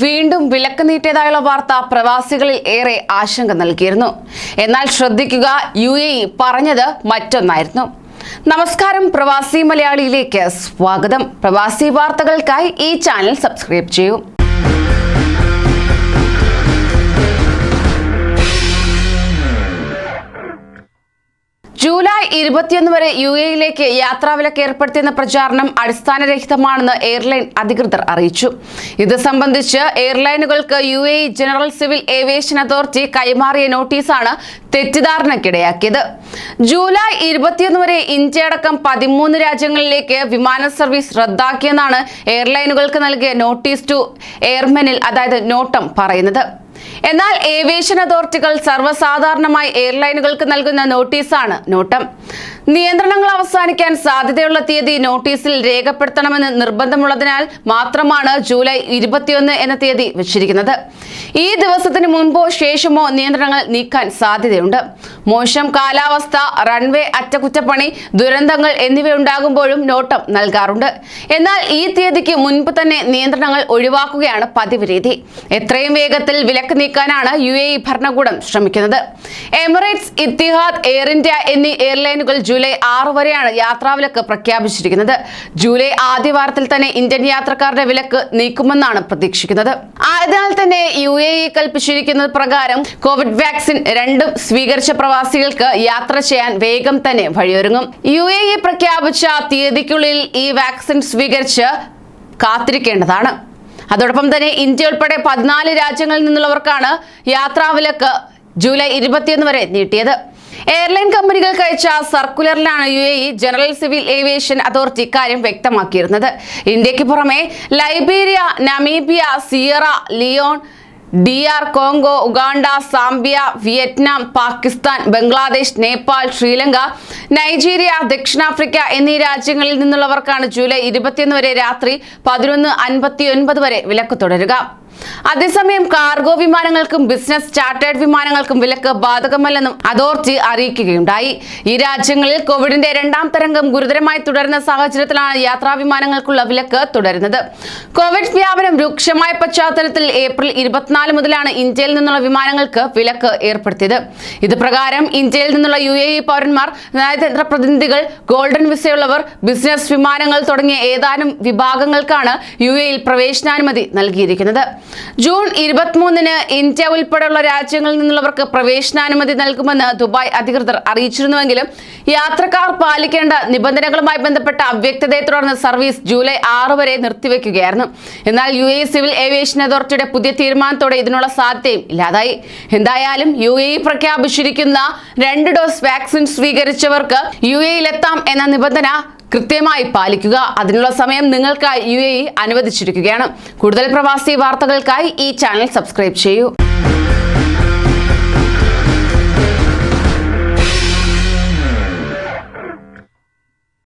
വീണ്ടും വിലക്ക് നീട്ടിയതായുള്ള വാർത്ത പ്രവാസികളിൽ ഏറെ ആശങ്ക നൽകിയിരുന്നു. എന്നാൽ ശ്രദ്ധിക്കുക, പറഞ്ഞത് മറ്റൊന്നായിരുന്നു. നമസ്കാരം, പ്രവാസി മലയാളിയിലേക്ക് സ്വാഗതം. പ്രവാസി വാർത്തകൾക്കായി ഈ ചാനൽ സബ്സ്ക്രൈബ് ചെയ്യൂ. ജൂലൈ 21 വരെ യുഎഇയിലേക്ക് യാത്രാവിലക്ക് ഏർപ്പെടുത്തിയെന്ന പ്രചാരണം അടിസ്ഥാനരഹിതമാണെന്ന് എയർലൈൻ അധികൃതർ അറിയിച്ചു. ഇത് സംബന്ധിച്ച് എയർലൈനുകൾക്ക് UAE general civil aviation authority കൈമാറിയ നോട്ടീസാണ് തെറ്റിദ്ധാരണയ്ക്കിടയാക്കിയത്. ജൂലൈ 21 വരെ ഇന്ത്യ അടക്കം 13 രാജ്യങ്ങളിലേക്ക് വിമാന സർവീസ് റദ്ദാക്കിയെന്നാണ് എയർലൈനുകൾക്ക് നൽകിയ നോട്ടീസ് ടു എയർമെനിൽ, അതായത് നോട്ടം, പറയുന്നത്. എന്നാൽ ഏവിയേഷൻ അതോറിറ്റികൾ സർവ്വസാധാരണമായി എയർലൈനുകൾക്ക് നൽകുന്ന നോട്ടീസാണ് നോട്ടം. നിയന്ത്രണങ്ങൾ അവസാനിക്കാൻ സാധ്യതയുള്ള തീയതി നോട്ടീസിൽ രേഖപ്പെടുത്തണമെന്ന് നിർബന്ധമുള്ളതിനാൽ മാത്രമാണ് ജൂലൈ 21 എന്ന തീയതി വെച്ചിരിക്കുന്നത്. ഈ ദിവസത്തിന് മുൻപോ ശേഷമോ നിയന്ത്രണങ്ങൾ നീക്കാൻ സാധ്യതയുണ്ട്. മോശം കാലാവസ്ഥ, റൺവേ അറ്റകുറ്റപ്പണി, ദുരന്തങ്ങൾ എന്നിവയുണ്ടാകുമ്പോഴും നോട്ടം നൽകാറുണ്ട്. എന്നാൽ ഈ തീയതിക്ക് മുൻപ് തന്നെ നിയന്ത്രണങ്ങൾ ഒഴിവാക്കുകയാണ് പതിവ് രീതി. എത്രയും വേഗത്തിൽ വിലക്ക് നീക്കാനാണ് യുഎഇ ഭരണകൂടം ശ്രമിക്കുന്നത്. എമിറേറ്റ്സ്, ഇത്തിഹാദ്, എയർ ഇന്ത്യ എന്നീ എയർലൈനുകൾ ജൂലൈ 6 വരെയാണ് യാത്രാവിലക്ക് പ്രഖ്യാപിച്ചിരിക്കുന്നത്. ജൂലൈ ആദ്യവാരത്തിൽ തന്നെ ഇന്ത്യൻ യാത്രക്കാരുടെ വിലക്ക് നീക്കുമെന്നാണ് പ്രതീക്ഷിക്കുന്നത്. അതിനാൽ തന്നെ യുഎഇ കൽപ്പിച്ചിരിക്കുന്നത് പ്രകാരം കോവിഡ് വാക്സിൻ രണ്ടും സ്വീകരിച്ച പ്രവാസികൾക്ക് യാത്ര ചെയ്യാൻ വേഗം തന്നെ വഴിയൊരുങ്ങും. യുഎഇ പ്രഖ്യാപിച്ച തീയതിക്കുള്ളിൽ ഈ വാക്സിൻ സ്വീകരിച്ച് കാത്തിരിക്കേണ്ടതാണ്. അതോടൊപ്പം തന്നെ ഇന്ത്യ ഉൾപ്പെടെ 14 രാജ്യങ്ങളിൽ നിന്നുള്ളവർക്കാണ് യാത്രാവിലക്ക് ജൂലൈ 21 വരെ നീട്ടിയത്. എയർലൈൻ കമ്പനികൾക്ക് അയച്ച സർക്കുലറിലാണ് UAE general civil aviation authority ഇക്കാര്യം വ്യക്തമാക്കിയിരുന്നത്. ഇന്ത്യക്ക് പുറമെ Liberia, Namibia, Sierra Leone, DR Congo, Uganda, Zambia, Vietnam, Pakistan, Bangladesh, Nepal, Sri Lanka, Nigeria, ദക്ഷിണാഫ്രിക്ക എന്നീ രാജ്യങ്ങളിൽ നിന്നുള്ളവർക്കാണ് ജൂലൈ 21 വരെ രാത്രി 11:59 വരെ വിലക്ക് തുടരുക. അതേസമയം കാർഗോ വിമാനങ്ങൾക്കും ബിസിനസ് ചാർട്ടേഡ് വിമാനങ്ങൾക്കും വിലക്ക് ബാധകമല്ലെന്നും അതോറിറ്റി അറിയിക്കുകയുണ്ടായി. ഈ രാജ്യങ്ങളിൽ കോവിഡിന്റെ 2ാം തരംഗം ഗുരുതരമായി തുടരുന്ന സാഹചര്യത്തിലാണ് യാത്രാ വിമാനങ്ങൾക്കുള്ള വിലക്ക് തുടരുന്നത്. കോവിഡ് വ്യാപനം രൂക്ഷമായ പശ്ചാത്തലത്തിൽ ഏപ്രിൽ 24 മുതലാണ് ഇന്ത്യയിൽ നിന്നുള്ള വിമാനങ്ങൾക്ക് വിലക്ക് ഏർപ്പെടുത്തിയത്. ഇത് പ്രകാരം ഇന്ത്യയിൽ നിന്നുള്ള യുഎഇ പൗരന്മാർ, നയതന്ത്ര പ്രതിനിധികൾ, ഗോൾഡൻ വിസയുള്ളവർ, ബിസിനസ് വിമാനങ്ങൾ തുടങ്ങിയ ഏതാനും വിഭാഗങ്ങൾക്കാണ് യുഎഇയിൽ പ്രവേശനാനുമതി നൽകിയിരിക്കുന്നത്. ജൂൺ 23-ന് ഇന്ത്യ ഉൾപ്പെടെയുള്ള രാജ്യങ്ങളിൽ നിന്നുള്ളവർക്ക് പ്രവേശനാനുമതി നൽകുമെന്ന് ദുബായ് അധികൃതർ അറിയിച്ചിരുന്നുവെങ്കിലും യാത്രക്കാർ പാലിക്കേണ്ട നിബന്ധനകളുമായി ബന്ധപ്പെട്ട അവ്യക്തതയെ തുടർന്ന് സർവീസ് ജൂലൈ 6 വരെ നിർത്തിവെക്കുകയായിരുന്നു. എന്നാൽ യുഎഇ സിവിൽ ഏവിയേഷൻ അതോറിറ്റിയുടെ പുതിയ തീരുമാനത്തോടെ ഇതിനുള്ള സാധ്യതയും ഇല്ലാതായി. എന്തായാലും യുഎഇ പ്രഖ്യാപിച്ചിരിക്കുന്ന 2 ഡോസ് വാക്സിൻ സ്വീകരിച്ചവർക്ക് യുഎഇയിലെത്താം എന്ന നിബന്ധന കൃത്യമായി പാലിക്കുക. അതിനുള്ള സമയം നിങ്ങൾക്കായി യുഎഇ അനുവദിച്ചിരിക്കുകയാണ്. കൂടുതൽ പ്രവാസി വാർത്തകൾക്കായി ഈ ചാനൽ സബ്സ്ക്രൈബ് ചെയ്യൂ.